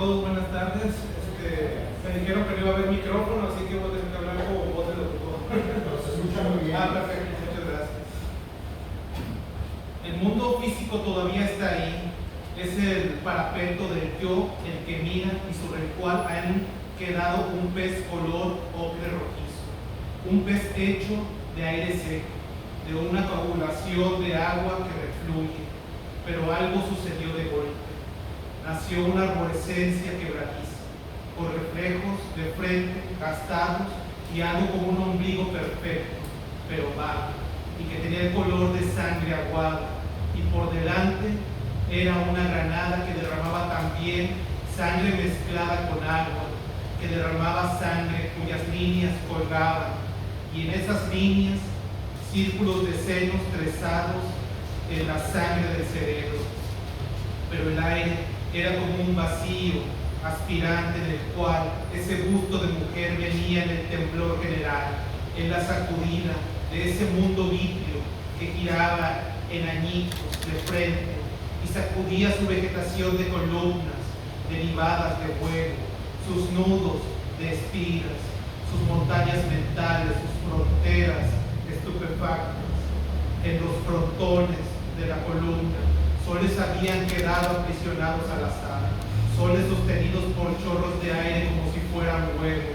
todos, buenas tardes. Me dijeron que no iba a haber micrófono, así que voy a tener que hablar como voz de locutor. Pero se escucha muy bien. Perfecto, muchas gracias. El mundo físico todavía está ahí. Es el parapeto del yo, el que mira y sobre el cual han quedado un pez color ocre rojizo. Un pez hecho de aire seco, de una coagulación de agua que refluye. Pero algo sucedió de golpe. Nació una arborescencia quebradiza, con reflejos de frente, gastados y algo como un ombligo perfecto, pero vago, y que tenía el color de sangre aguada, y por delante era una granada que derramaba también sangre mezclada con agua, que derramaba sangre cuyas líneas colgaban, y en esas líneas círculos de senos trezados en la sangre del cerebro. Pero el aire era como un vacío aspirante en el cual ese busto de mujer venía en el temblor general, en la sacudida de ese mundo vítreo que giraba en añicos de frente y sacudía su vegetación de columnas derivadas de fuego, sus nudos de espiras, sus montañas mentales, sus fronteras estupefactas. En los frontones de la columna soles habían quedado aprisionados al azar, soles sostenidos por chorros de aire como si fueran huevos,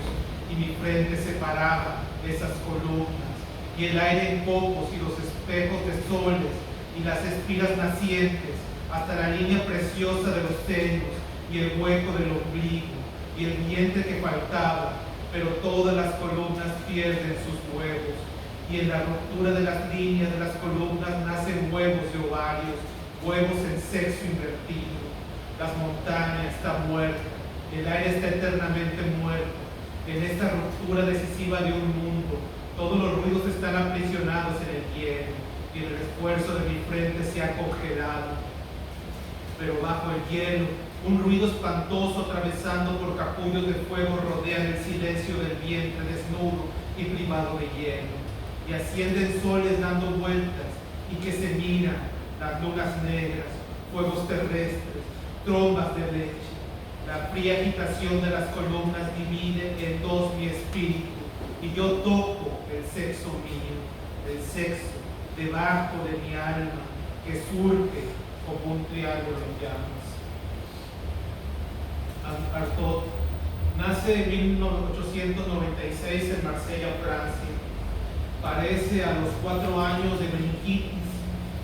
y mi frente separaba esas columnas, y el aire en copos y los espejos de soles, y las espiras nacientes, hasta la línea preciosa de los senos, y el hueco del ombligo, y el vientre que faltaba, pero todas las columnas pierden sus huevos, y en la ruptura de las líneas de las columnas nacen huevos de ovarios, huevos en sexo invertido. Las montañas están muertas, el aire está eternamente muerto. En esta ruptura decisiva de un mundo, todos los ruidos están aprisionados en el hielo, y el esfuerzo de mi frente se ha congelado. Pero bajo el hielo, un ruido espantoso atravesando por capullos de fuego rodea el silencio del vientre desnudo y privado de hielo, y ascienden soles dando vueltas, y que se miran las lunas negras, fuegos terrestres, trombas de leche. La fría agitación de las columnas divide en dos mi espíritu, y yo toco el sexo mío, el sexo debajo de mi alma, que surge como un triángulo en llamas. Artaud nace en 1896 en Marsella, Francia. Parece a los 4 años de meningitis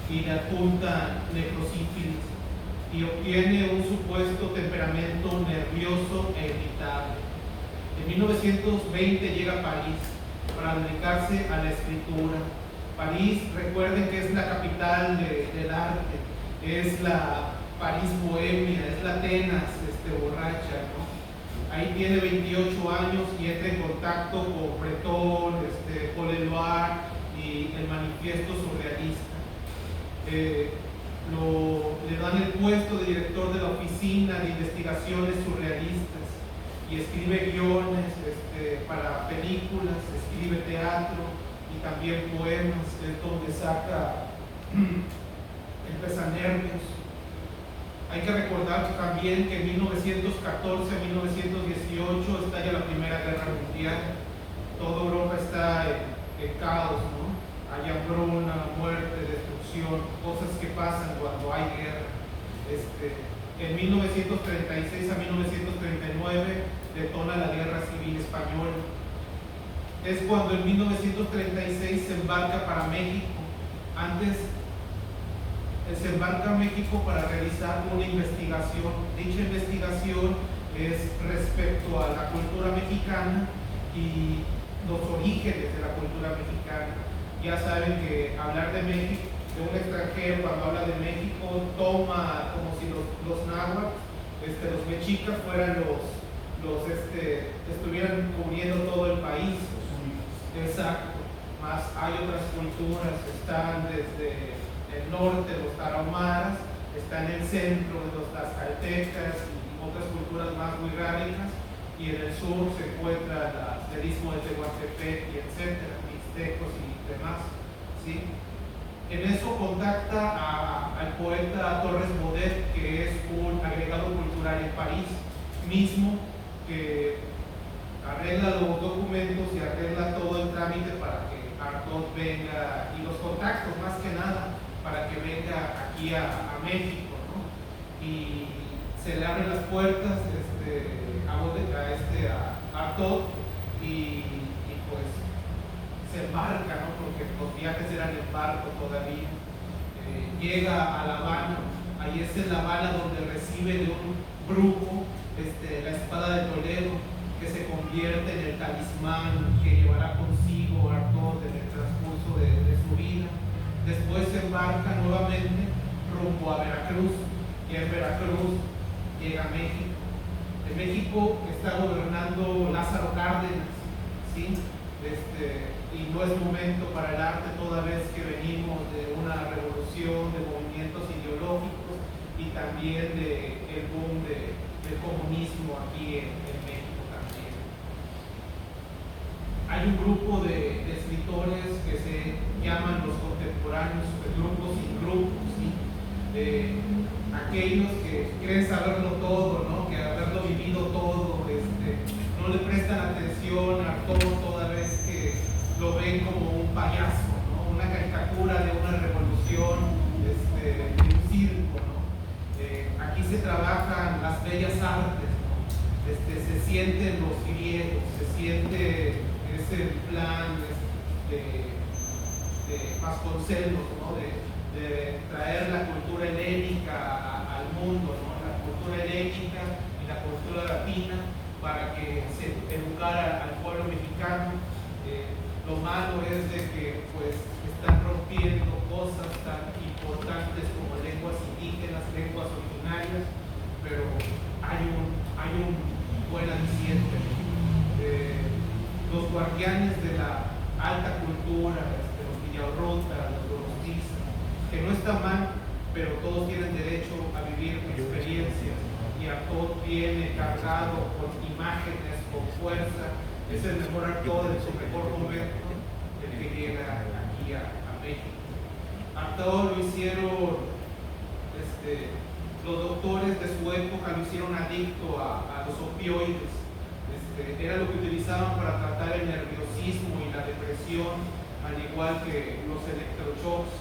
y le apunta necrosífilis, y obtiene un supuesto temperamento nervioso e irritable. En 1920 llega a París para dedicarse a la escritura. París, recuerden que es la capital del arte, es la París bohemia, es la Atenas borracha, ¿no? Ahí tiene 28 años y entra en contacto con Breton, Paul Éluard y el manifiesto surrealista. Le dan el puesto de director de la oficina de investigaciones surrealistas y escribe guiones para películas, escribe teatro y también poemas, es donde saca el pesanervios. Hay que recordar también que en 1914 a 1918 estalla la Primera Guerra Mundial. Toda Europa está en caos, ¿no? Hay hambruna, muerte, destrucción, cosas que pasan cuando hay guerra. En 1936 a 1939 detona la Guerra Civil Española. Es cuando en 1936 se embarca para México. Antes se embarca a México para realizar una investigación. Dicha investigación es respecto a la cultura mexicana y los orígenes de la cultura mexicana. Ya saben que hablar de México, de un extranjero cuando habla de México, toma como si los náhuatl, los mexicas fueran estuvieran cubriendo todo el país. Exacto. Más hay otras culturas, están desde el norte, los tarahumaras, está en el centro de los tlaxcaltecas y otras culturas más muy ráricas, y en el sur se encuentra el asterismo de Tehuantepec y etcétera, mixtecos y demás, ¿sí? En eso contacta al poeta Torres Bodet, que es un agregado cultural en París, mismo que arregla los documentos y arregla todo el trámite para que Artaud venga, y los contactos más que nada, para que venga aquí a México, ¿no? Y se le abren las puertas a Artaud y pues se embarca, ¿no? Porque los viajes eran en barco todavía. Llega a La Habana, ahí es en La Habana donde recibe de un brujo la espada de Toledo, que se convierte en el talismán que llevará consigo Artaud en el transcurso de su vida. Después se embarca nuevamente rumbo a Veracruz, y en Veracruz llega a México. En México está gobernando Lázaro Cárdenas, ¿sí? Y no es momento para el arte toda vez que venimos de una revolución, de movimientos ideológicos y también del boom del comunismo aquí en México también. Hay un grupo de escritores que se llaman los contemporáneos, grupos sin grupos, ¿sí? Aquellos que creen saberlo todo, ¿no? Que haberlo vivido todo, no le prestan atención a todo toda vez que lo ven como un payaso, ¿no? Una caricatura de una revolución, de un circo, ¿no? Aquí se trabajan las bellas artes, ¿no? Se sienten los griegos, se siente ese plan de Vasconcelos, ¿no? De traer la cultura helénica al mundo, ¿no? La cultura helénica y la cultura latina, para que se educara al pueblo mexicano. Lo malo es de que pues están rompiendo cosas tan importantes como lenguas indígenas, lenguas originarias, pero hay un buen aliciente. Los guardianes de la alta cultura, los Villarrota, los Gorostiza, que no está mal, pero todos tienen derecho a vivir experiencias, y Artaud viene cargado con imágenes, con fuerza. Es el mejor Artaud en su mejor momento, el que llega aquí a México. Artaud lo hicieron, los doctores de su época lo hicieron adicto a los opioides. Era lo que utilizaban para tratar el nerviosismo y la depresión, al igual que los electroshocks.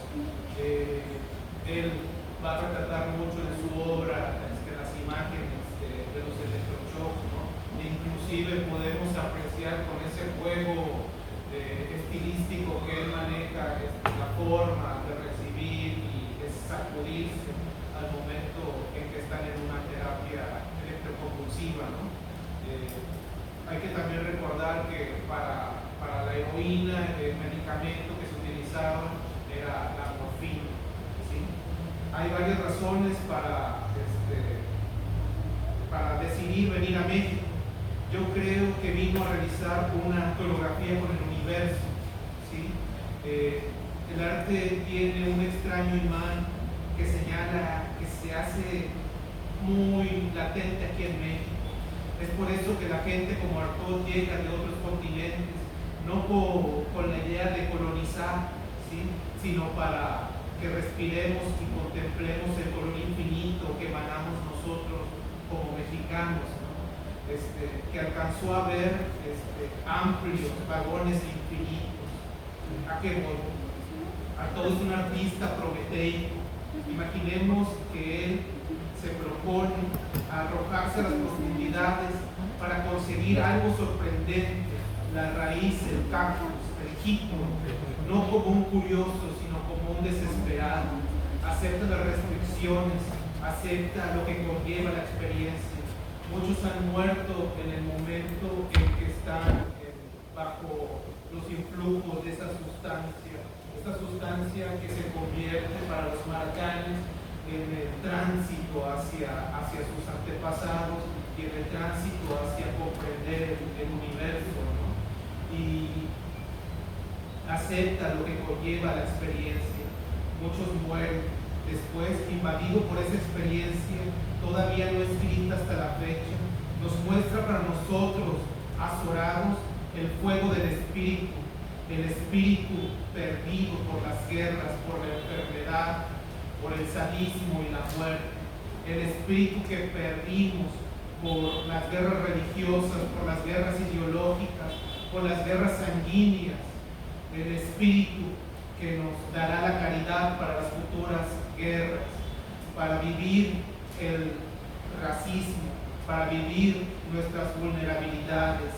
Él va a retratar mucho en su obra las imágenes de los electroshocks, ¿no? Inclusive podemos apreciar con ese juego estilístico que él maneja, la forma de recibir y de sacudirse al momento en que están en una terapia electroconvulsiva, ¿no? Hay que también recordar que para la heroína el medicamento que se utilizaba era la morfina, ¿sí? Hay varias razones para decidir venir a México. Yo creo que vino a realizar una coreografía con el universo, ¿sí? El arte tiene un extraño imán que señala, que se hace muy latente aquí en México. Es por eso que la gente como Artaud llega de otros continentes, no con la idea de colonizar, ¿sí? Sino para que respiremos y contemplemos el color infinito que emanamos nosotros como mexicanos, ¿no? Que alcanzó a ver amplios vagones infinitos. ¿A qué voy? Artaud es un artista prometeico. Imaginemos que él se propone arrojarse a las profundidades para conseguir algo sorprendente, la raíz, el cactus, el jícamo, no como un curioso, sino como un desesperado. Acepta las restricciones, acepta lo que conlleva la experiencia. Muchos han muerto en el momento en que están bajo los influjos de esa sustancia que se convierte para los maracanes en el tránsito hacia sus antepasados y en el tránsito hacia comprender el universo, ¿no? Y acepta lo que conlleva la experiencia. Muchos mueren después, invadido por esa experiencia todavía no escrita hasta la fecha. Nos muestra para nosotros, azorados, el fuego del espíritu, el espíritu perdido por las guerras, por la enfermedad, por el sadismo y la muerte, el espíritu que perdimos por las guerras religiosas, por las guerras ideológicas, por las guerras sanguíneas, el Espíritu que nos dará la caridad para las futuras guerras, para vivir el racismo, para vivir nuestras vulnerabilidades,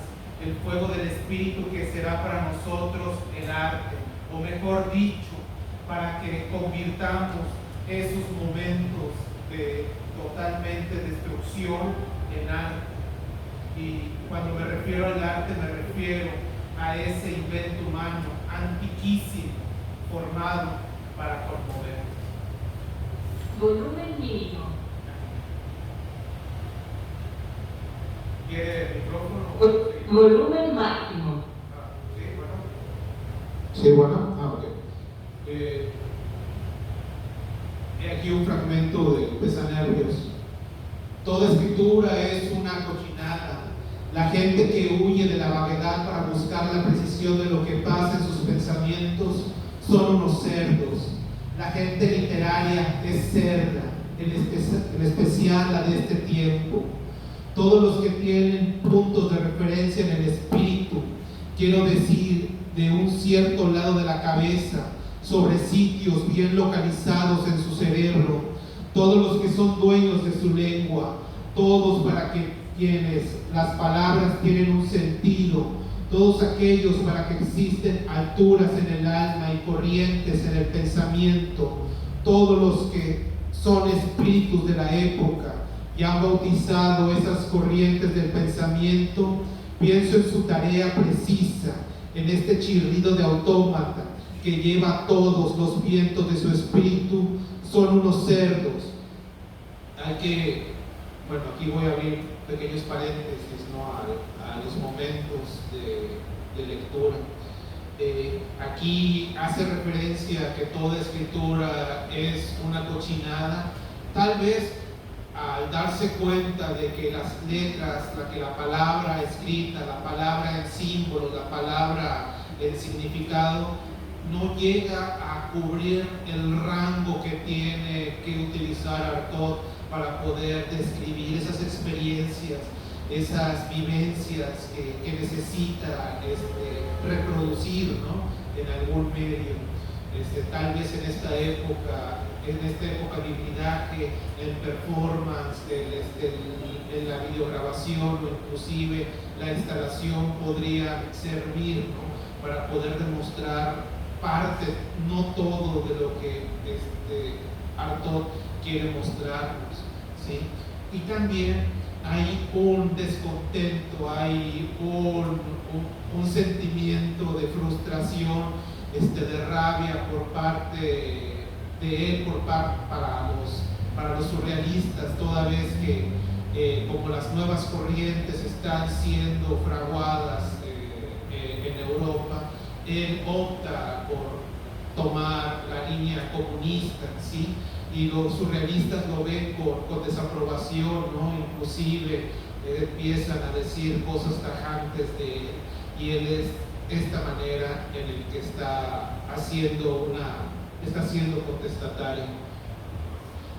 el fuego del Espíritu que será para nosotros el arte, o mejor dicho, para que convirtamos esos momentos de totalmente destrucción en arte. Y cuando me refiero al arte, me refiero a ese invento humano antiquísimo, formado para conmover. Volumen mínimo. ¿Quiere el micrófono? Volumen máximo. Sí, bueno. Ok. He aquí un fragmento de Pesanervios. Toda escritura es una cochinada. La gente que huye de la vaguedad para buscar la precisión de lo que pasa en sus pensamientos son unos cerdos. La gente literaria es cerda, en especial la de este tiempo. Todos los que tienen puntos de referencia en el espíritu, quiero decir, de un cierto lado de la cabeza, sobre sitios bien localizados en su cerebro, todos los que son dueños de su lengua, todos para quienes las palabras tienen un sentido, todos aquellos para que existen alturas en el alma y corrientes en el pensamiento, todos los que son espíritus de la época y han bautizado esas corrientes del pensamiento, pienso en su tarea precisa, en este chirrido de autómata que lleva todos los vientos de su espíritu, son unos cerdos. Hay que, bueno, aquí voy a abrir pequeños paréntesis, ¿no? a los momentos de lectura. Aquí hace referencia a que toda escritura es una cochinada, tal vez al darse cuenta de que las letras, la palabra escrita, la palabra en símbolos, la palabra en significado, no llega a cubrir el rango que tiene que utilizar Artaud para poder describir esas experiencias, esas vivencias que necesita reproducir, ¿no? En algún medio. Tal vez en esta época de híbridaje, en performance, en la videograbación o inclusive la instalación podría servir, ¿no? Para poder demostrar parte, no todo de lo que Artaud quiere mostrarnos, ¿sí? Y también hay un descontento, hay un sentimiento de frustración, de rabia por parte de él, para los surrealistas, toda vez que como las nuevas corrientes están siendo fraguadas en Europa, él opta por tomar la línea comunista, ¿sí? Y los surrealistas lo ven con desaprobación, ¿no? Inclusive empiezan a decir cosas tajantes de él, y él es esta manera en el que está siendo contestatario.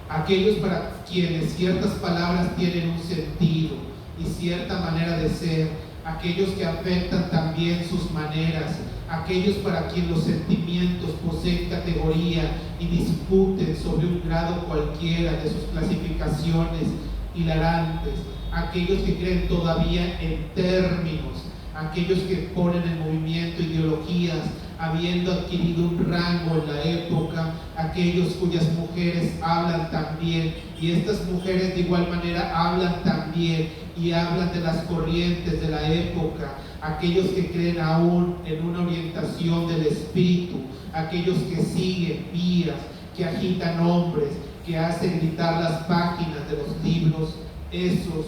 Aquellos para quienes ciertas palabras tienen un sentido y cierta manera de ser, aquellos que afectan también sus maneras, aquellos para quienes los sentimientos poseen categoría y discuten sobre un grado cualquiera de sus clasificaciones hilarantes, aquellos que creen todavía en términos, aquellos que ponen en movimiento ideologías habiendo adquirido un rango en la época, aquellos cuyas mujeres hablan también, y estas mujeres de igual manera hablan también y hablan de las corrientes de la época, aquellos que creen aún en una orientación del espíritu, aquellos que siguen vías, que agitan hombres, que hacen gritar las páginas de los libros, esos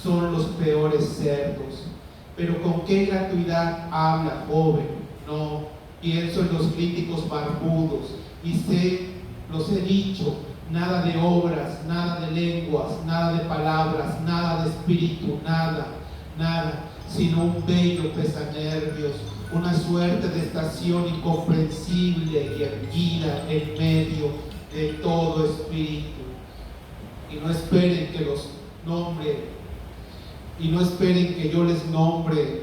son los peores cerdos. Pero con qué gratuidad habla, joven. No, pienso en los críticos barbudos y los he dicho, nada de obras, nada de lenguas, nada de palabras, nada de espíritu, nada, sino un bello pesanervios, una suerte de estación incomprensible y erguida en medio de todo espíritu. Y no esperen que los nombre Y no esperen que yo les nombre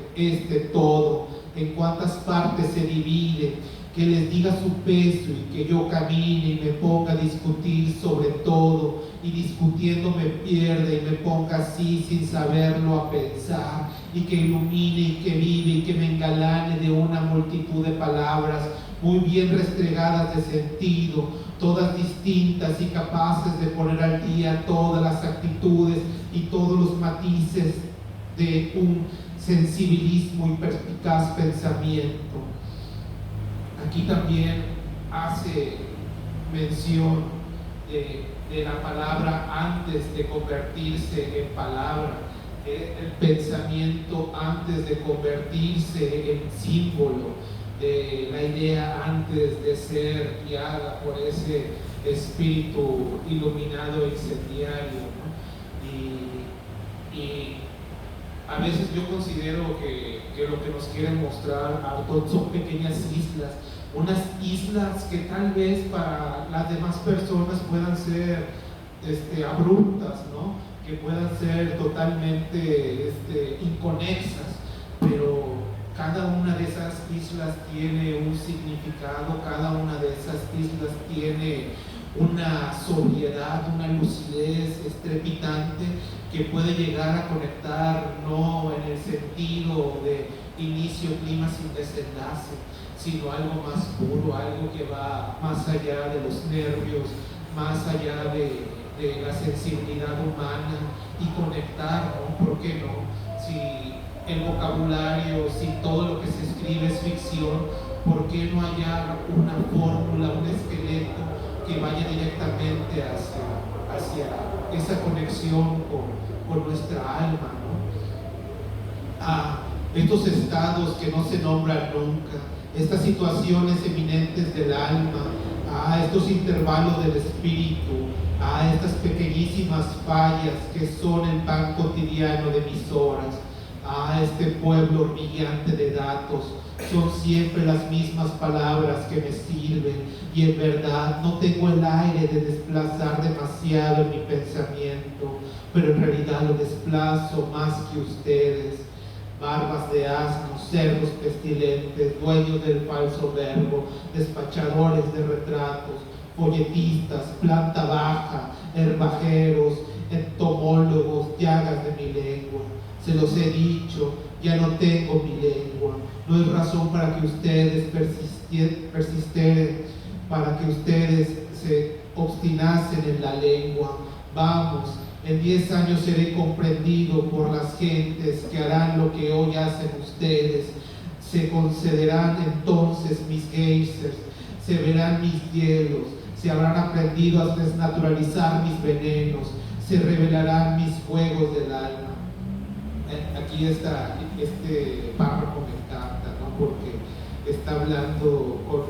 todo, en cuántas partes se divide, que les diga su peso y que yo camine y me ponga a discutir sobre todo, y discutiendo me pierda y me ponga así sin saberlo a pensar, y que ilumine y que vive y que me engalane de una multitud de palabras muy bien restregadas de sentido, todas distintas y capaces de poner al día todas las actitudes y todos los matices de un sensibilismo y perspicaz pensamiento. Aquí también hace mención de la palabra antes de convertirse en palabra, el pensamiento antes de convertirse en símbolo, de la idea antes de ser guiada por ese espíritu iluminado e incendiario, ¿no? Y a veces yo considero que lo que nos quieren mostrar Artaud son pequeñas islas, unas islas que tal vez para las demás personas puedan ser abruptas, ¿no? Que puedan ser totalmente inconexas, pero cada una de esas islas tiene un significado, cada una de esas islas tiene una sobriedad, una lucidez estrepitante que puede llegar a conectar no en el sentido de inicio, clima sin desenlace, sino algo más puro, algo que va más allá de los nervios, más allá de la sensibilidad humana, y conectar, ¿no? ¿Por qué no? Si el vocabulario, si todo lo que se escribe es ficción, ¿por qué no hallar una fórmula, un esqueleto que vaya directamente hacia esa conexión con nuestra alma, ¿no? Estos estados que no se nombran nunca, estas situaciones eminentes del alma, estos intervalos del espíritu, estas pequeñísimas fallas que son el pan cotidiano de mis horas, este pueblo hormigueante de datos, son siempre las mismas palabras que me sirven, y en verdad no tengo el aire de desplazar demasiado en mi pensamiento, pero en realidad lo desplazo más que ustedes. Barbas de asnos, cerdos pestilentes, dueños del falso verbo, despachadores de retratos, folletistas, planta baja, herbajeros, entomólogos, llagas de mi lengua. Se los he dicho, ya no tengo mi lengua. No es razón para que ustedes persisteren, para que ustedes se obstinasen en la lengua. Vamos, en 10 años seré comprendido por las gentes que harán lo que hoy hacen ustedes. Se concederán entonces mis geysers, se verán mis hielos, se habrán aprendido a desnaturalizar mis venenos, se revelarán mis juegos del alma. Aquí está este párrafo, me encanta, ¿no? Porque está hablando con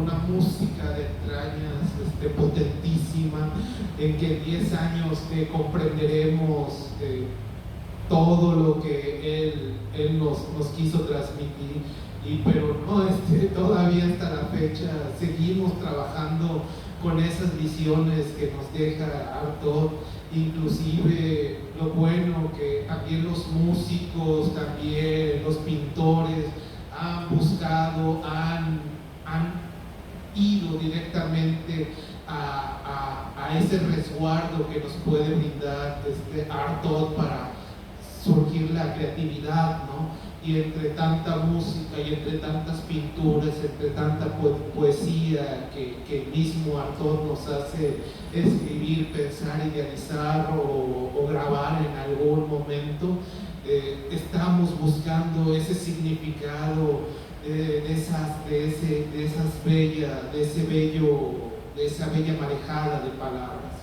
una música de entrañas potentísima, en que en 10 años comprenderemos todo lo que él nos quiso transmitir, pero no, todavía hasta la fecha seguimos trabajando con esas visiones que nos deja Artaud. Inclusive lo bueno que también los músicos, también los pintores han buscado, han ido directamente a ese resguardo que nos puede brindar Artaud para surgir la creatividad, ¿no? Y entre tanta música y entre tantas pinturas, entre tanta poesía que el mismo Artaud nos hace escribir, pensar, idealizar o grabar en algún momento, estamos buscando ese significado de esa bella marejada de palabras.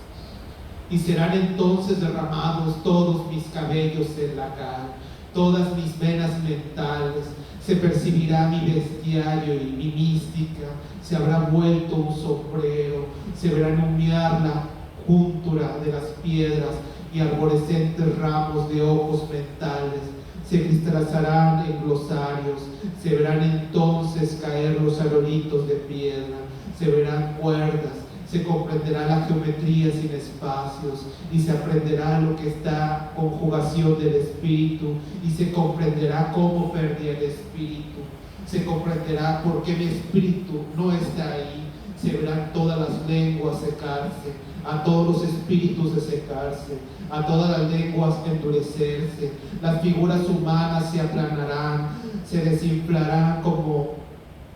Y serán entonces derramados todos mis cabellos en la cara, todas mis venas mentales, se percibirá mi bestiario y mi mística, se habrá vuelto un sombrero, se verán humear la juntura de las piedras y arborescentes ramos de ojos mentales, se cristalizarán en glosarios, se verán entonces caer los arolitos de piedra, se verán cuerdas, se comprenderá la geometría sin espacios, y se aprenderá lo que está conjugación del espíritu, y se comprenderá cómo perdí el espíritu, se comprenderá por qué mi espíritu no está ahí, se verán todas las lenguas secarse, a todos los espíritus desecarse, a todas las lenguas endurecerse, las figuras humanas se aplanarán, se desinflarán como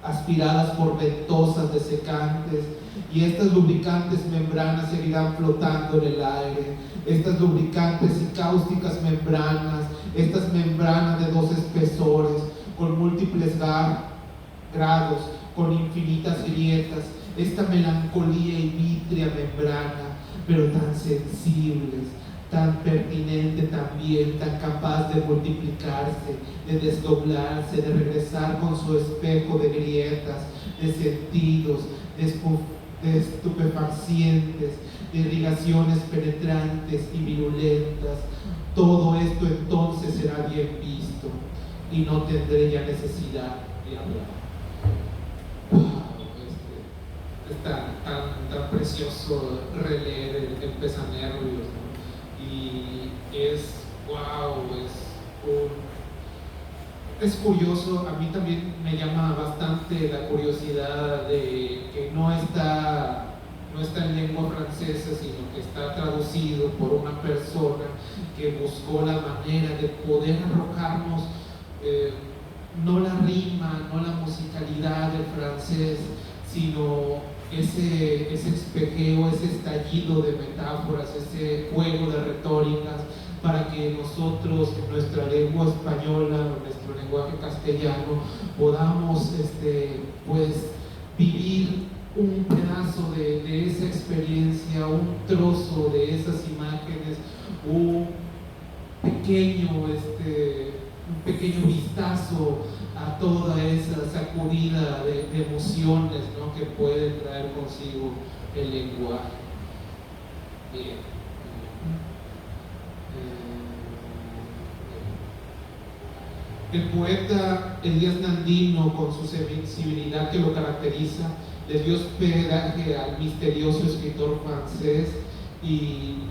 aspiradas por ventosas desecantes, y estas lubricantes membranas seguirán flotando en el aire, estas lubricantes y cáusticas membranas, estas membranas de dos espesores, con múltiples grados, con infinitas grietas, esta melancolía y vítrea membrana, pero tan sensibles, tan pertinente también, tan capaz de multiplicarse, de desdoblarse, de regresar con su espejo de grietas, de sentidos, de estupefacientes, de irrigaciones penetrantes y virulentas. Todo esto entonces será bien visto y no tendré ya necesidad de hablar. Es tan precioso releer el Pesanervios, ¿no? Y es curioso. A mí también me llama bastante la curiosidad de que no está en lengua francesa, sino que está traducido por una persona que buscó la manera de poder arrojarnos no la rima, no la musicalidad del francés, sino ese espejeo, ese estallido de metáforas, ese juego de retóricas, para que nosotros, en nuestra lengua española, en nuestro lenguaje castellano, podamos pues vivir un pedazo de esa experiencia, un trozo de esas imágenes, un pequeño vistazo a toda esa sacudida de emociones, ¿no?, que puede traer consigo el lenguaje. Bien. El poeta Elías Nandino, con su sensibilidad que lo caracteriza, le dio hospedaje al misterioso escritor francés y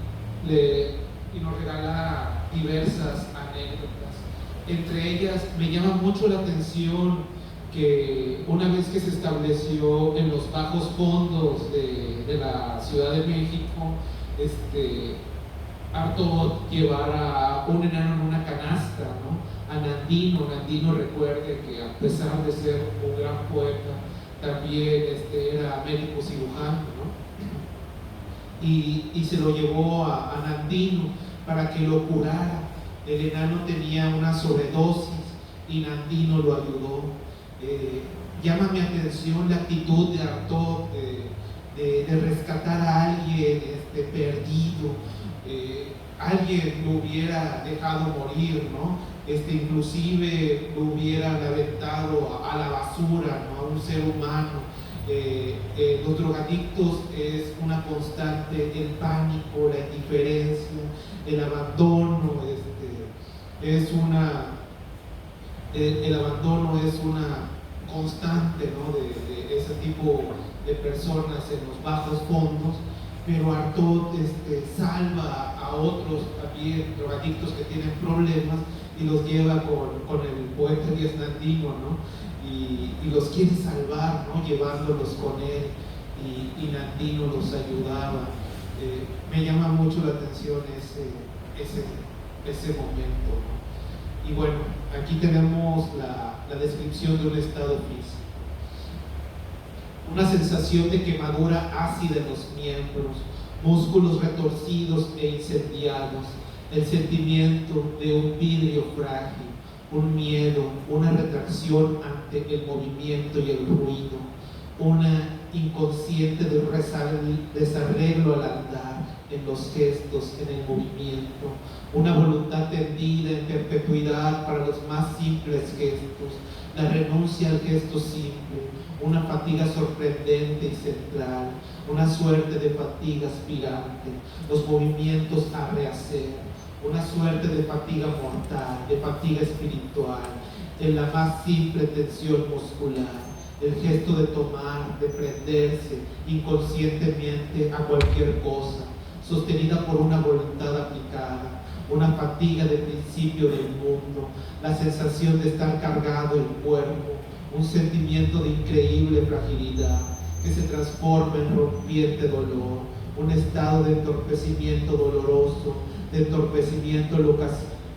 nos regala diversas anécdotas. Entre ellas me llama mucho la atención que una vez que se estableció en los bajos fondos de la Ciudad de México, Artaud llevara a un enano en una canasta, ¿no?, a Nandino. Nandino, recuerde que a pesar de ser un gran poeta, también era médico cirujano, ¿no? Y se lo llevó a Nandino para que lo curara. El enano tenía una sobredosis y Nandino lo ayudó. Llama mi atención la actitud de Artaud de rescatar a alguien perdido. Alguien lo hubiera dejado morir, ¿no? Inclusive lo hubieran aventado a la basura, ¿no?, a un ser humano. Los drogadictos es una constante, el pánico, la indiferencia, el abandono, el abandono es una constante, ¿no?, de ese tipo de personas en los bajos fondos. Pero Artaud salva a otros también drogadictos que tienen problemas y los lleva con el poeta Elías Nandino, ¿no? Y los quiere salvar, ¿no?, llevándolos con él, y Nandino los ayudaba. Me llama mucho la atención ese momento, ¿no? Y bueno, aquí tenemos la descripción de un estado físico. Una sensación de quemadura ácida en los miembros, músculos retorcidos e incendiados, el sentimiento de un vidrio frágil, un miedo, una retracción ante el movimiento y el ruido, una inconsciente desarreglo al andar, en los gestos, en el movimiento, una voluntad tendida en perpetuidad para los más simples gestos, la renuncia al gesto simple, una fatiga sorprendente y central, una suerte de fatiga aspirante, los movimientos a rehacer, una suerte de fatiga mortal, de fatiga espiritual, en la más simple tensión muscular, el gesto de tomar, de prenderse inconscientemente a cualquier cosa, sostenida por una voluntad aplicada, una fatiga de principio del mundo, la sensación de estar cargado el cuerpo, un sentimiento de increíble fragilidad que se transforma en rompiente dolor, un estado de entorpecimiento doloroso, de entorpecimiento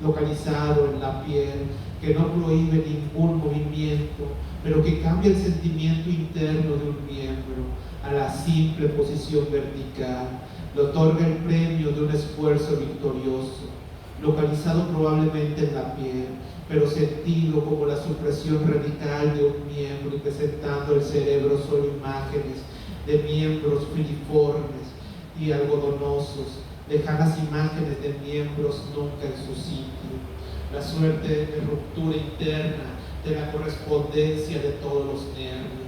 localizado en la piel, que no prohíbe ningún movimiento, pero que cambia el sentimiento interno de un miembro a la simple posición vertical, le otorga el premio de un esfuerzo victorioso, localizado probablemente en la piel, pero sentido como la supresión radical de un miembro y presentando el cerebro solo imágenes de miembros filiformes y algodonosos, lejanas imágenes de miembros nunca en su sitio, la suerte de ruptura interna de la correspondencia de todos los nervios,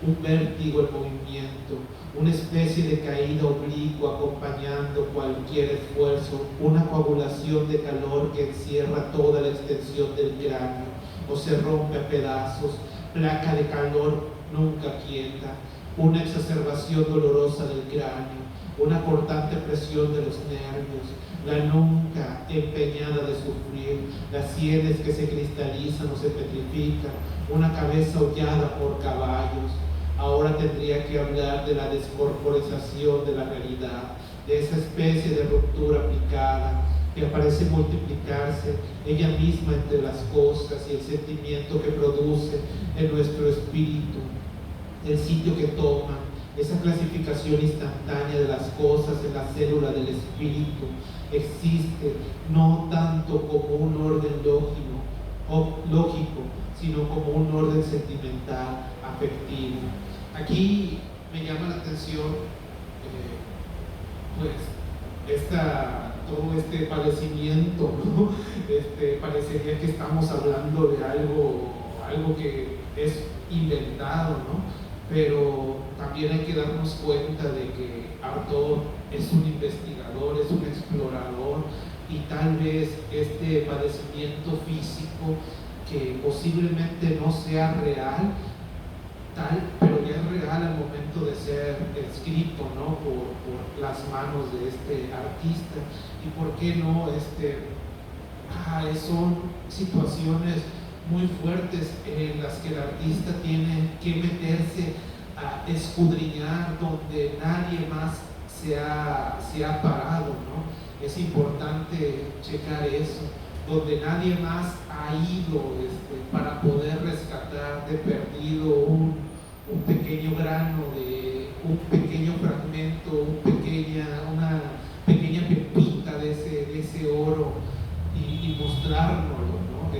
un vértigo en movimiento, una especie de caída oblicua acompañando cualquier esfuerzo, una coagulación de calor que encierra toda la extensión del cráneo o se rompe a pedazos, placa de calor nunca quieta, una exacerbación dolorosa del cráneo, una cortante presión de los nervios, la nuca empeñada de sufrir, las sienes que se cristalizan o se petrifican, una cabeza hollada por caballos. Ahora tendría que hablar de la descorporización de la realidad, de esa especie de ruptura aplicada que parece multiplicarse ella misma entre las cosas y el sentimiento que produce en nuestro espíritu, el sitio que toma, esa clasificación instantánea de las cosas en la célula del espíritu existe no tanto como un orden lógico, sino como un orden sentimental, afectivo. Aquí me llama la atención todo este padecimiento, ¿no? Parecería que estamos hablando de algo que es inventado, ¿no? Pero también hay que darnos cuenta de que Artaud es un investigador, es un explorador, y tal vez este padecimiento físico que posiblemente no sea real, pero ya es real al momento de ser escrito, ¿no? por las manos de este artista. Y por qué no, son situaciones muy fuertes en las que el artista tiene que meterse a escudriñar donde nadie más se ha parado, ¿no? Es importante checar eso, donde nadie más ha ido para poder rescatar de perdido un pequeño grano, un pequeño fragmento, una pequeña pepita de ese oro y mostrárnoslo, ¿no?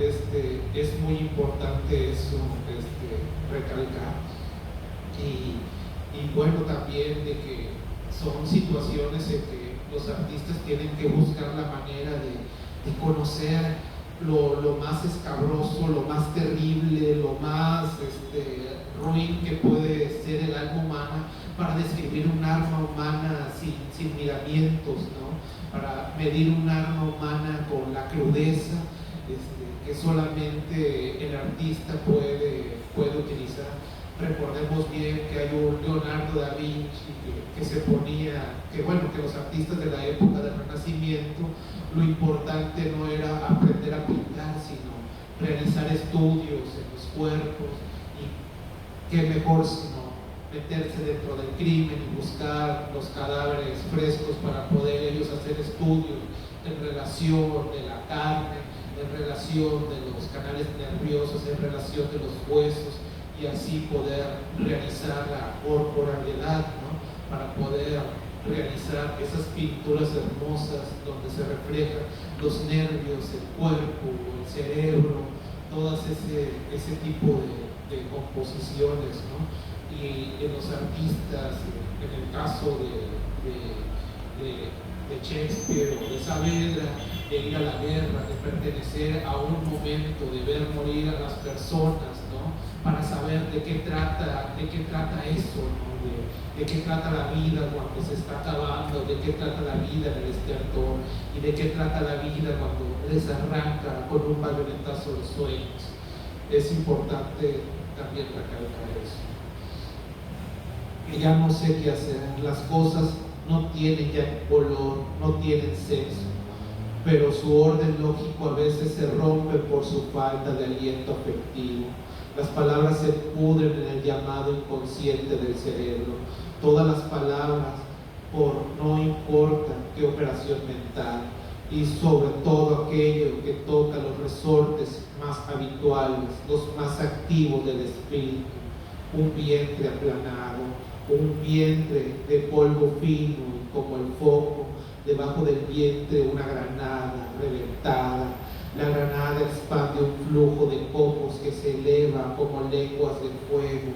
Es muy importante eso, recalcar. Y bueno, también de que son situaciones en que los artistas tienen que buscar la manera de conocer lo más escabroso, lo más terrible, lo más ruin que puede ser el alma humana, para describir un alma humana sin miramientos, ¿no? Para medir un alma humana con la crudeza que solamente el artista puede utilizar. Recordemos bien que hay un Leonardo da Vinci que se ponía, que los artistas de la época del Renacimiento, lo importante no era aprender a pintar, sino realizar estudios en los cuerpos, y qué mejor sino meterse dentro del crimen y buscar los cadáveres frescos para poder ellos hacer estudios en relación de la carne, en relación de los canales nerviosos, en relación de los huesos, y así poder realizar la corporalidad, ¿no? Para poder realizar esas pinturas hermosas donde se reflejan los nervios, el cuerpo, el cerebro, todas ese tipo de composiciones, ¿no? Y en los artistas, en el caso de Shakespeare o de Saavedra, de ir a la guerra, de pertenecer a un momento, de ver morir a las personas, ¿no? Para saber de qué trata eso, ¿no? De qué trata la vida cuando se está acabando, de qué trata la vida en el estertor, y de qué trata la vida cuando les arranca con un bayonetazo los sueños. Es importante también recalcar eso. Que ya no sé qué hacer, las cosas no tienen ya color, no tienen sexo, pero su orden lógico a veces se rompe por su falta de aliento afectivo. Las palabras se pudren en el llamado inconsciente del cerebro. Todas las palabras, por no importa qué operación mental, y sobre todo aquello que toca los resortes más habituales, los más activos del espíritu. Un vientre aplanado, un vientre de polvo fino y como el foco, debajo del vientre una granada reventada. La granada expande un flujo de copos que se eleva como lenguas de fuego,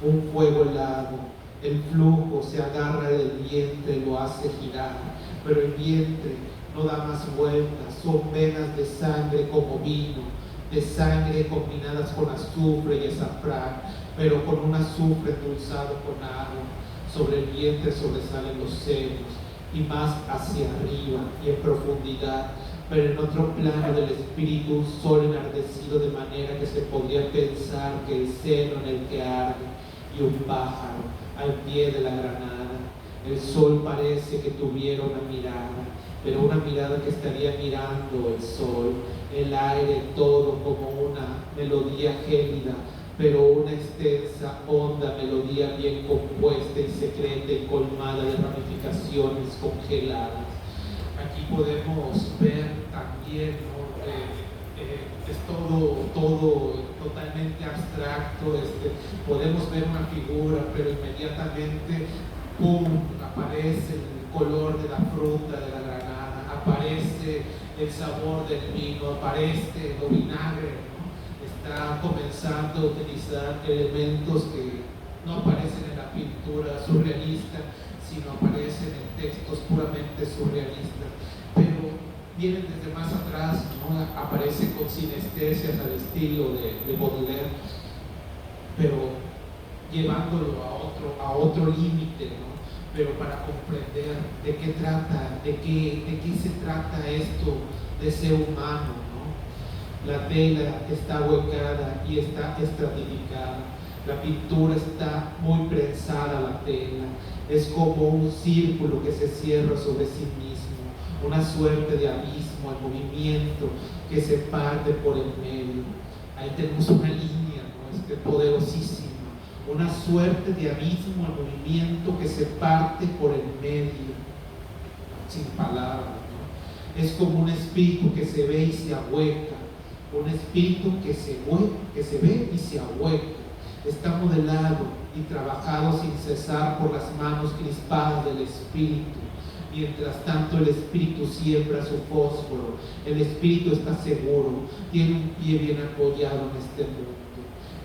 un fuego helado. El flujo se agarra del vientre y lo hace girar, pero el vientre no da más vueltas, son venas de sangre como vino, de sangre combinadas con azufre y azafrán, pero con un azufre endulzado con agua. Sobre el vientre sobresalen los senos, y más hacia arriba y en profundidad, pero en otro plano del espíritu, un sol enardecido de manera que se podría pensar que el seno en el que arde, y un pájaro al pie de la granada. El sol parece que tuviera una mirada, pero una mirada que estaría mirando el sol, el aire todo como una melodía gélida, pero una extensa, honda melodía bien compuesta y secreta y colmada de ramificaciones congeladas. Aquí podemos ver también, ¿no? Es todo totalmente abstracto, podemos ver una figura, pero inmediatamente, ¡pum!, aparece el color de la fruta, de la granada, aparece el sabor del vino, aparece el vinagre, ¿no? Está comenzando a utilizar elementos que no aparecen en la pintura surrealista, sino aparecen en textos puramente surrealistas, pero vienen desde más atrás, ¿no? Aparecen con sinestesias al estilo de Baudelaire, pero llevándolo a otro límite, ¿no? Pero para comprender de qué trata, de qué se trata esto de ser humano, ¿no? La tela está huecada y está estratificada, la pintura está muy prensada a la tela, es como un círculo que se cierra sobre sí mismo, una suerte de abismo en movimiento que se parte por el medio. Ahí tenemos una línea, ¿no? Poderosísima, una suerte de abismo en movimiento que se parte por el medio, sin palabras, ¿no? Es como un espíritu que se ve y se ahueca, un espíritu que se ve y se ahueca. Está modelado y trabajado sin cesar por las manos crispadas del espíritu. Mientras tanto el espíritu siembra su fósforo, el espíritu está seguro, tiene un pie bien apoyado en este mundo.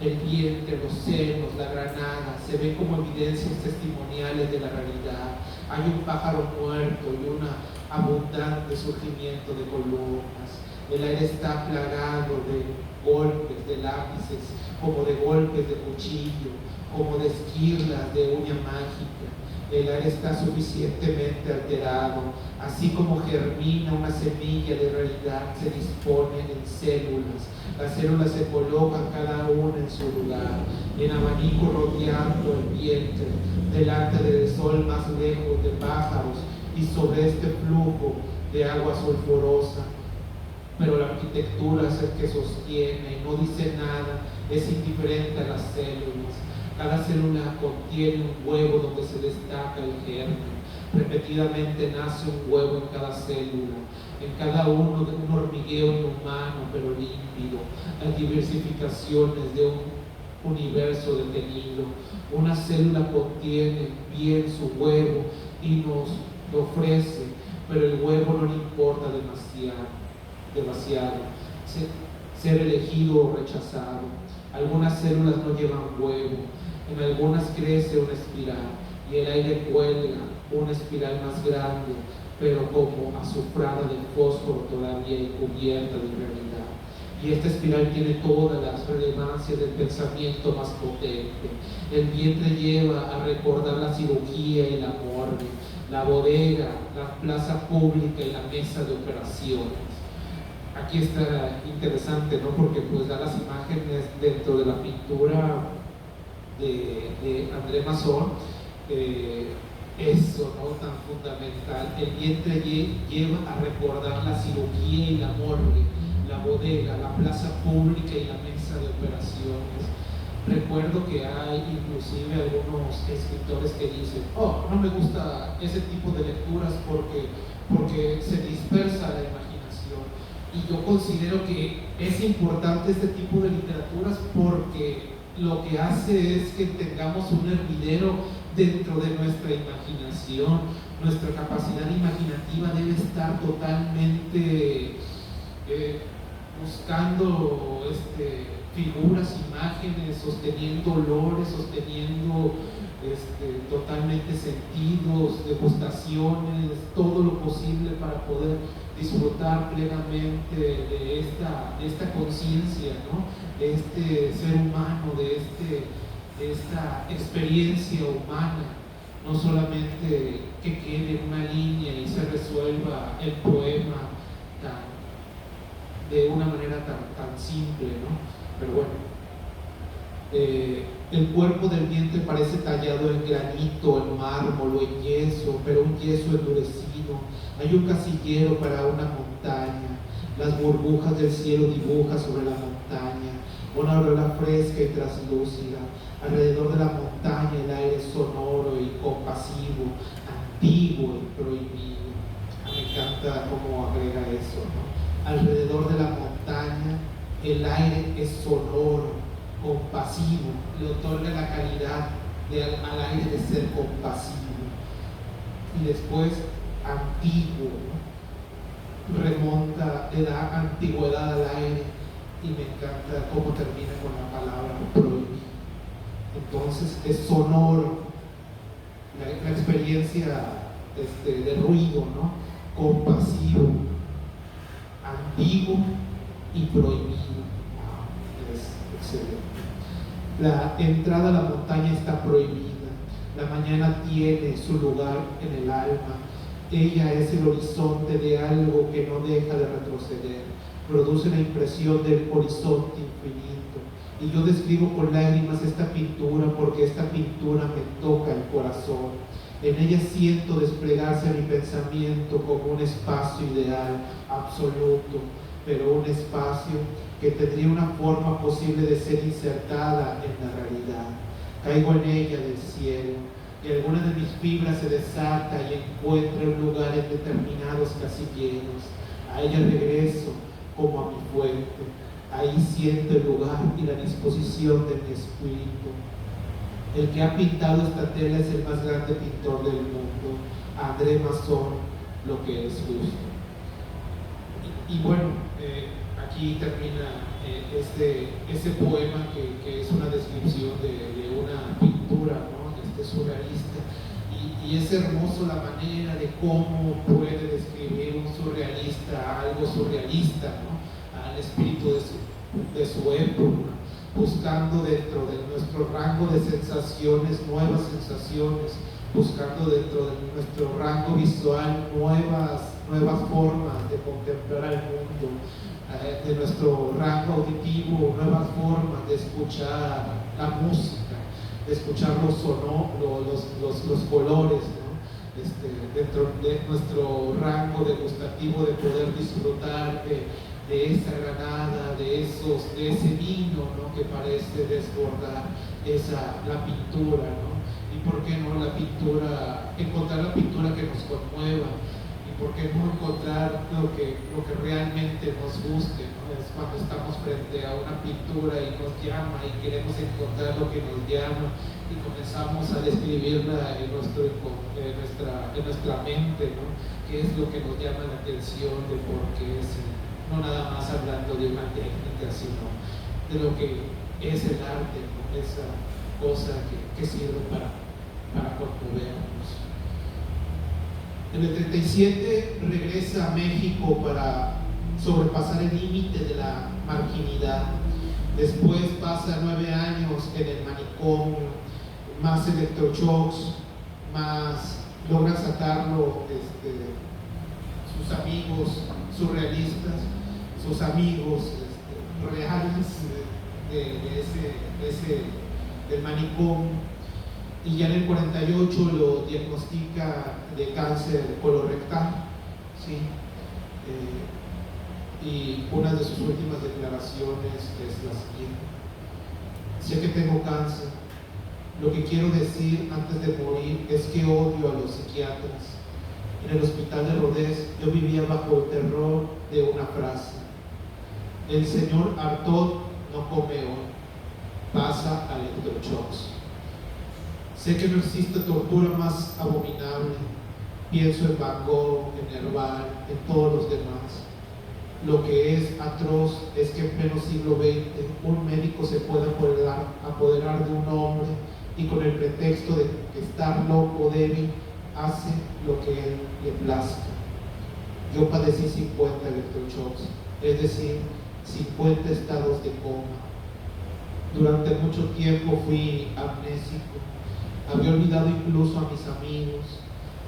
El vientre, los senos, la granada se ven como evidencias testimoniales de la realidad. Hay un pájaro muerto y un abundante surgimiento de columnas. El aire está plagado de golpes de lápices, como de golpes de cuchillo, como de esquirlas de uña mágica. El aire está suficientemente alterado, así como germina una semilla de realidad, se disponen en células. Las células se colocan cada una en su lugar, en abanico rodeando el vientre, delante del sol más lejos de pájaros y sobre este flujo de agua sulfurosa. Pero la arquitectura es el que sostiene y no dice nada, es indiferente a las células. Cada célula contiene un huevo donde se destaca el germen. Repetidamente nace un huevo en cada célula, en cada uno de un hormigueo inhumano pero límpido, las diversificaciones de un universo detenido. Una célula contiene bien su huevo y nos lo ofrece, pero el huevo no le importa demasiado ser elegido o rechazado. Algunas células no llevan huevo, en algunas crece una espiral y el aire cuelga una espiral más grande, pero como azufrada de fósforo todavía y cubierta de realidad. Y esta espiral tiene todas las relevancias del pensamiento más potente. El vientre lleva a recordar la cirugía y la morgue, la bodega, la plaza pública y la mesa de operaciones. aquí está interesante, ¿no? Porque pues da las imágenes dentro de la pintura de André Masson, eso, ¿no? Tan fundamental. El vientre lleva a recordar la cirugía y la morgue, la bodega, la plaza pública y la mesa de operaciones. Recuerdo que hay inclusive algunos escritores que dicen, oh, no me gusta ese tipo de lecturas porque se dispersa la imaginación. Y yo considero que es importante este tipo de literaturas porque lo que hace es que tengamos un hervidero dentro de nuestra imaginación. Nuestra capacidad imaginativa debe estar totalmente buscando figuras, imágenes, sosteniendo olores, sosteniendo totalmente sentidos, degustaciones, todo lo posible para poder disfrutar plenamente de esta conciencia, ¿no? De este ser humano, de esta experiencia humana, no solamente que quede en una línea y se resuelva el poema de una manera tan simple, ¿no? Pero bueno, el cuerpo del vientre parece tallado en granito, en mármol o en yeso, pero un yeso endurecido. Hay un casillero para una montaña, las burbujas del cielo dibujan sobre la montaña, una aurora fresca y traslúcida. Alrededor de la montaña el aire es sonoro y compasivo, antiguo y prohibido. Me encanta cómo agrega eso, ¿no? Alrededor de la montaña el aire es sonoro, compasivo, le otorga la calidad al aire de ser compasivo. Y después, antiguo, ¿no? Remonta, le da antigüedad al aire, y me encanta cómo termina con la palabra prohibido. Entonces es sonoro, la experiencia de ruido, ¿no? Compasivo, antiguo y prohibido. Es excelente. La entrada a la montaña está prohibida. La mañana tiene su lugar en el alma. Ella es el horizonte de algo que no deja de retroceder. Produce la impresión del horizonte infinito. Y yo describo con lágrimas esta pintura porque esta pintura me toca el corazón. En ella siento desplegarse mi pensamiento como un espacio ideal, absoluto, pero un espacio que tendría una forma posible de ser insertada en la realidad. Caigo en ella del cielo, y alguna de mis fibras se desata y encuentra un lugar en determinados casilleros. A ella regreso como a mi fuente. Ahí siento el lugar y la disposición de mi espíritu. El que ha pintado esta tela es el más grande pintor del mundo, André Masson, lo que es justo. Y bueno, aquí termina ese poema que es una descripción de una pintura, ¿no? Surrealista, y es hermoso la manera de cómo puede describir un surrealista algo surrealista, ¿no? Al espíritu de su época, buscando dentro de nuestro rango de sensaciones nuevas sensaciones, buscando dentro de nuestro rango visual nuevas formas de contemplar al mundo, de nuestro rango auditivo nuevas formas de escuchar la música, de escuchar los colores, ¿no? Dentro de nuestro rango degustativo, de poder disfrutar de esa granada, de ese vino, ¿no? Que parece desbordar la pintura, ¿no? Y por qué no encontrar la pintura que nos conmueva, y por qué no encontrar lo que realmente nos guste, ¿no? Es cuando estamos frente a una pintura y nos llama y queremos encontrar lo que nos llama y comenzamos a describirla en nuestra mente, ¿no? ¿Qué es lo que nos llama la atención de por qué es? No nada más hablando de una técnica, sino de lo que es el arte, ¿no? Esa cosa que sirve para conmovernos. En el 37 regresa a México para sobrepasar el límite de la marginidad. Después pasa 9 años en el manicomio, más electroshocks, más logra sacarlo sus amigos surrealistas. sus amigos reales del manicomio, y ya en el 48 lo diagnostica de cáncer colorectal, ¿sí? Y una de sus últimas declaraciones es la siguiente: sé que tengo cáncer, lo que quiero decir antes de morir es que odio a los psiquiatras. En el hospital de Rodez yo vivía bajo el terror de una frase: el señor Artaud no come hoy, pasa a electroshocks. Sé que no existe tortura más abominable. Pienso en Van Gogh, en Nerval, en todos los demás. Lo que es atroz es que en pleno siglo XX un médico se puede apoderar de un hombre y con el pretexto de estar loco o débil hace lo que él le plazca. Yo padecí 50 electroshocks, es decir, 50 estados de coma. Durante mucho tiempo fui amnésico. Había olvidado incluso a mis amigos,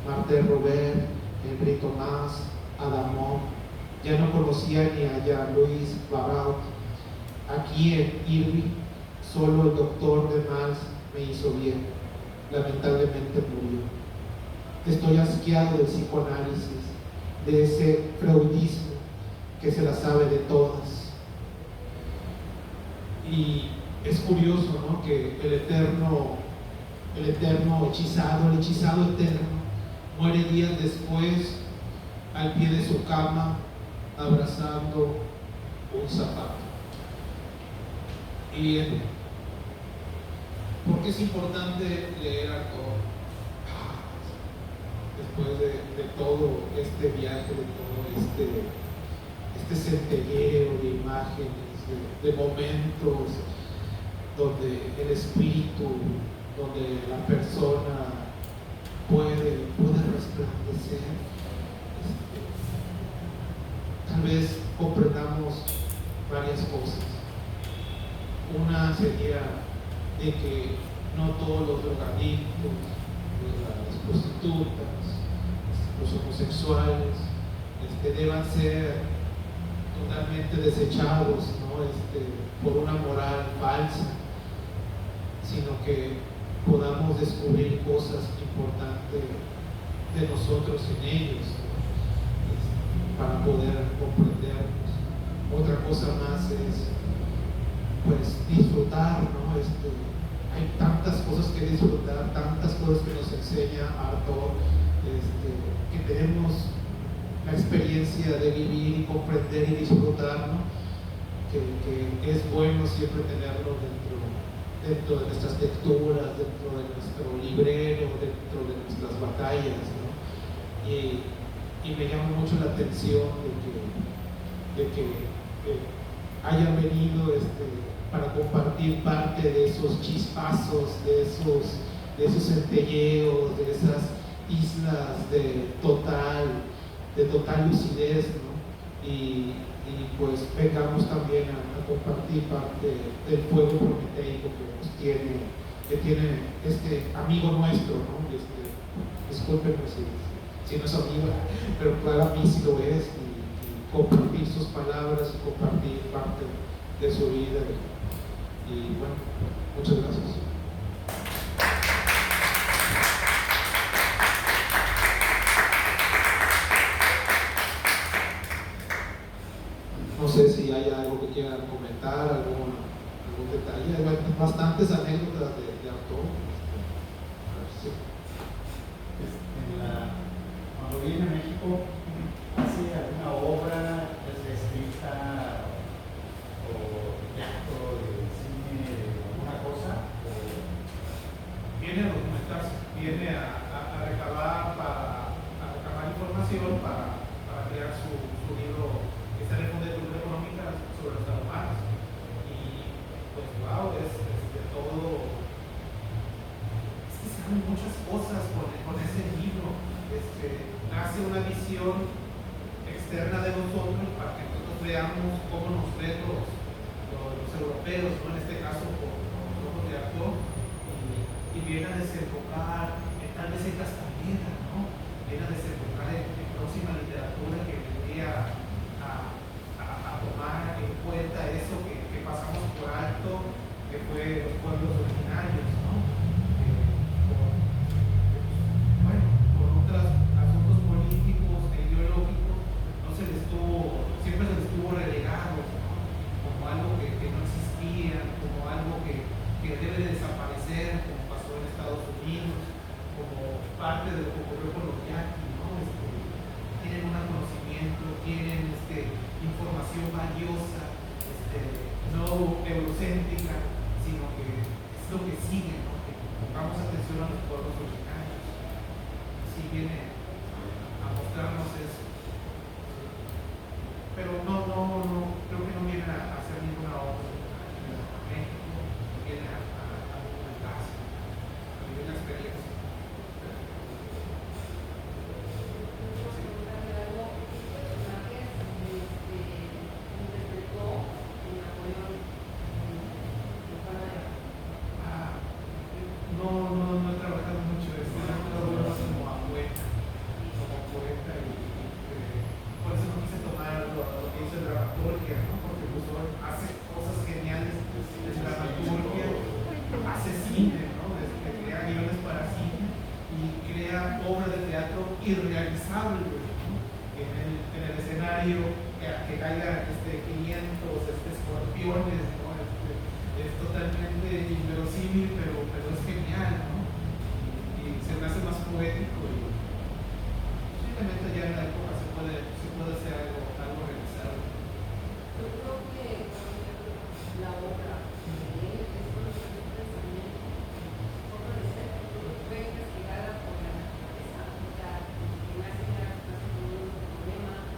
Martin Robert, Henri Tomás, Adamov. Ya no conocía ni a Jean-Louis Barrault. Aquí en Irving, solo el doctor de Mals me hizo bien. Lamentablemente murió. Estoy asqueado del psicoanálisis, de ese freudismo que se la sabe de todas. Y es curioso, ¿no?, que el eterno hechizado, el hechizado eterno, muere días después al pie de su cama abrazando un zapato. ¿Y por qué es importante leer Artaud? Después de todo este viaje, de todo este centelleo de imágenes, de momentos donde el espíritu, donde la persona puede resplandecer, tal vez comprendamos varias cosas. Una sería de que no todos los drogadictos, las prostitutas, los homosexuales deban ser totalmente desechados, ¿no?, por una moral falsa, sino que podamos descubrir cosas importantes de nosotros en ellos, ¿no?, para poder comprendernos. Otra cosa más es pues disfrutar, ¿no? Hay tantas cosas que disfrutar, tantas cosas que nos enseña Artaud, que tenemos la experiencia de vivir y comprender y disfrutar, ¿no?, que es bueno siempre tenerlo dentro de nuestras lecturas, dentro de nuestro librero, dentro de nuestras batallas, ¿no? Y me llama mucho la atención de que hayan venido para compartir parte de esos chispazos, de esos centelleos, de esas islas de total lucidez, ¿no? Y pues vengamos también a compartir parte del fuego prometeico que tiene este amigo nuestro, ¿no? Discúlpenme si no es amigo, pero para mí sí lo es, y compartir sus palabras y compartir parte de su vida. Y bueno, muchas gracias. No sé si hay algo que quieran comentar, algún detalle. Hay bastantes anécdotas de Artaud. Sí. Cuando viene a México, ¿hace alguna obra escrita o teatro, de cine, de alguna cosa? Viene a documentarse, viene a recabar información para crear su libro que está en el Fondo de Cultura Económica sobre los tarahumaras. Y pues wow, es de todo. Es que se hacen muchas cosas con ese libro. Nace una visión externa de nosotros para que nosotros veamos cómo nos ven los europeos, ¿no?, en este caso con los ojos de Artaud, y viene a desembocar tal vez en Castañeda, ¿no? Viene a desembocar en próxima literatura que vendría a parte de lo que ocurrió con los yaquis, ¿no? Tienen un conocimiento, tienen información valiosa, no eurocéntrica, sino que es lo que sigue, ¿no? Que pongamos atención a los pueblos originarios. Sí viene a mostrarnos eso. Pero no, creo que no viene a hacer ninguna obra en México, viene a documentarse, a vivir la experiencia. No he trabajado mucho esto, he trabajado más como poeta y por eso no quise tomar lo que hizo el dramaturgia, ¿no? Porque justo hace cosas geniales de dramaturgia, hace cine, ¿no? Crea guiones para cine y crea obras de teatro irrealizables, ¿no? En el escenario que caigan 500 escorpiones, ¿no? Es totalmente inverosímil, pero es genial, ¿no? Y se me hace más poético y simplemente ya en la época se puede hacer algo realizado. Yo creo que la obra de él es un pensamiento, ¿cómo decir? Fue investigada por la naturaleza, o sea, que nace con un problema.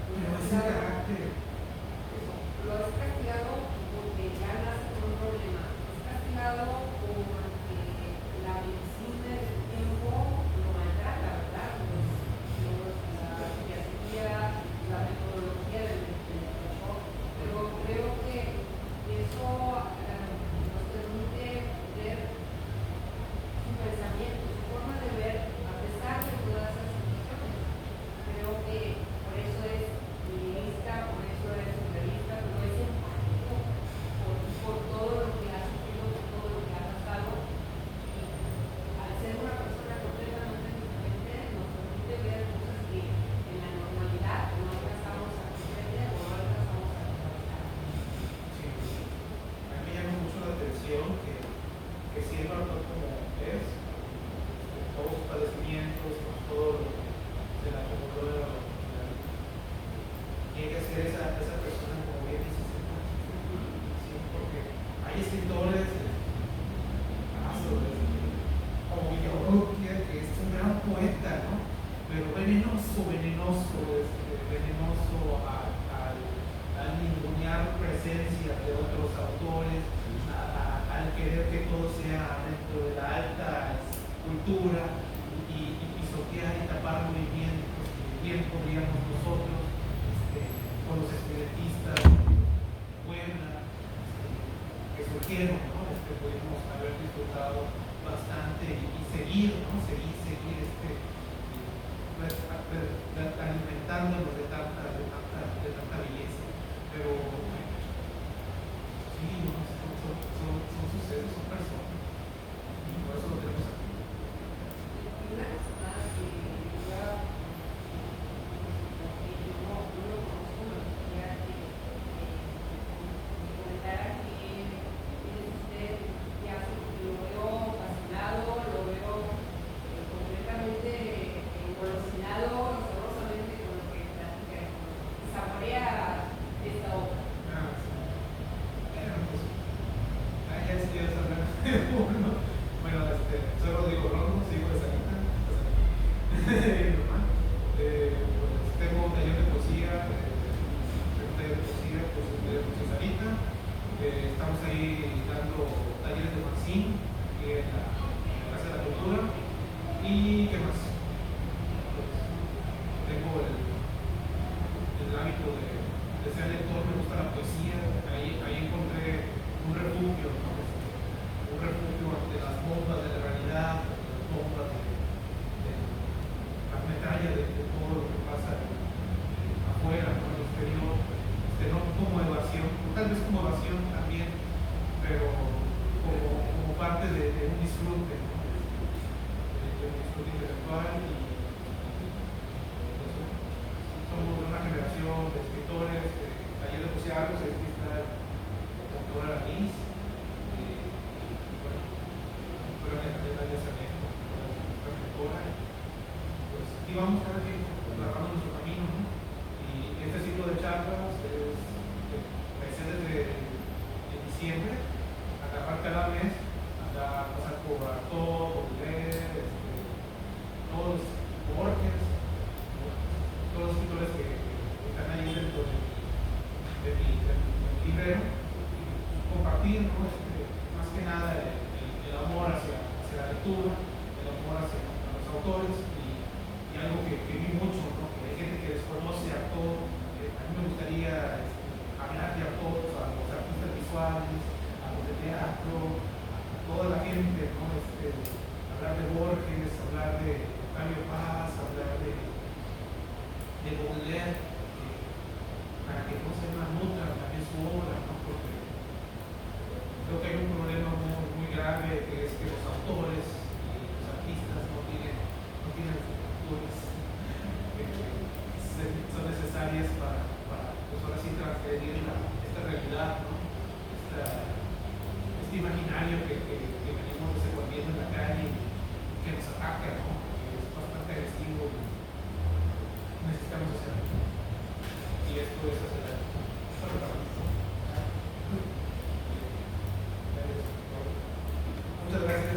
Pero ese carácter. Lo es castigado porque ya nace con un problema. Es castigado porque la medicina de su tiempo lo maltrata, ¿verdad? La psiquiatría, la metodología del electroshock. Pero creo que eso nos permite ver su pensamiento, su forma de ver, a pesar de todas esas situaciones. Creo que por eso es feminista, por eso es surrealista, pero es empático por todo lo que ha sufrido, por todo lo que ha pasado. Y al ser una persona completamente diferente, nos permite ver cosas que en la normalidad no alcanzamos a comprender o no alcanzamos a visualizar. Sí. A mí me llama mucho la atención que siendo actor como es, con todos sus padecimientos, con todo lo que se le acomodó, llegue a ser esa persona como bien dices, sí, porque hay escritores como Villarruquia, que es un gran poeta, ¿no? Pero venenoso al ningunear presencia de otros autores, al querer que todo sea dentro de la alta cultura y pisotear y tapar movimientos que bien podríamos nosotros, con los espiritistas de Puebla, que surgieron, ¿no? Pudimos haber disfrutado bastante y seguir, ¿no? Seguir alimentándonos de tanta belleza. Pero sí, ¿no? Son sucesos, son personas. Y por eso lo tenemos aquí. Una cosa más que yo no lo conozco, me gustaría que comentara quién es usted, qué hace, porque lo veo fascinado, lo veo completamente engolosinado y sabrosamente con lo que platica y saborea esta obra. Ya si quieres hablar de uno. Bueno, soy Rodrigo Romo, sigo de Sanita. Pues tengo un taller de poesía, pues de Sanita. Estamos ahí dando talleres de fanzine aquí en la Casa de la Cultura. ¿Y qué más? Pues, tengo el hábito de ser lector, me gusta la poesía. Ahí encontré un refugio, ¿no? Un refugio ante las bombas de la realidad, las bombas de las metrallas de todo lo que pasa afuera, ¿no? En el exterior, no como evasión, tal vez como evasión también, pero como parte de un disfrute, ¿no? De un disfrute intelectual y somos una generación de escritores, taller de poesía, ahí está el doctor Aramis, y bueno, fueron de talleres también, la escritora, vamos cada quien agarrando nuestro camino, ¿no? Y este ciclo de charlas empecé desde diciembre, agarrar cada mes, pasar por todo, por leer, todos los Borges, todos los escritores que están ahí dentro de mi librero, y compartir, ¿no? Más que nada el amor hacia la lectura, el amor hacia los autores y algo que vi mucho, ¿no? Que hay gente que desconoce a todo. A mí me gustaría hablar de autores, a los artistas visuales, a los de teatro, a toda la gente, ¿no? Hablar de Borges, hablar de Octavio Paz, hablar de Baudelaire, para que no se nutran también su obra, ¿no? Porque creo que hay un problema muy grave, que es que los autores y los artistas no tienen actitudes que son necesarias para pues ahora sí transgredir esta realidad, ¿no? Este imaginario que venimos desenvolviendo en la calle y que nos ataca, ¿no? Que es bastante agresivo y necesitamos hacer algo. Y esto es hacer algo. Muchas gracias.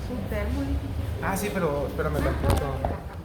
Su termo, Ah, sí, pero espérame tantito.